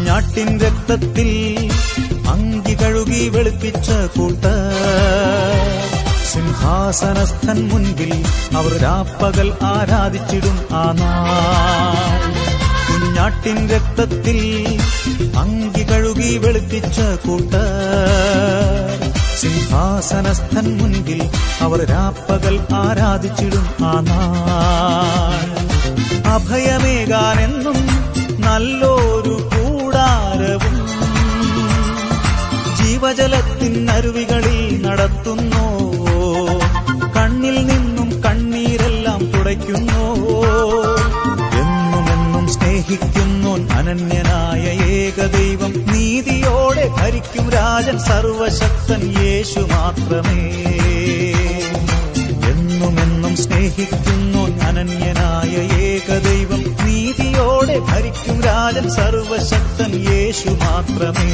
കുഞ്ഞാട്ടിൻ രക്തത്തിൽ അങ്കി കഴുകി വെളുപ്പിച്ച കൂട്ടർ സിംഹാസനസ്ഥൻ മുൻപിൽ അവർ രാപ്പകൽ ആരാധിച്ചിടും ആ നാൾ. കുഞ്ഞാട്ടിൻ രക്തത്തിൽ അങ്കി കഴുകി വെളുപ്പിച്ച കൂട്ടർ സിംഹാസനസ്ഥൻ മുൻപിൽ അവർ രാപ്പകൽ ആരാധിച്ചിടും ആ നാൾ. അഭയമേകാനെന്നും നല്ലൊരു കൂടാരവും ജീവജലത്തിനരുവികളിൽ നടത്തുന്നു. കണ്ണിൽ നിന്നും കണ്ണീരെല്ലാം തുടയ്ക്കുന്നു. എന്നുമെന്നും സ്നേഹിക്കുന്നോൻ അനന്യനായ ഏകദൈവം. നീതിയോടെ ഭരിക്കും രാജൻ സർവശക്തൻ യേശു മാത്രമേ. എന്നുമെന്നും സ്നേഹിക്കുന്നോൻ അനന്യനായ ഏകദൈവം. നീതിയോടെ ഭരിക്കും രാജൻ സർവശക്തൻ യേശു മാത്രമേ.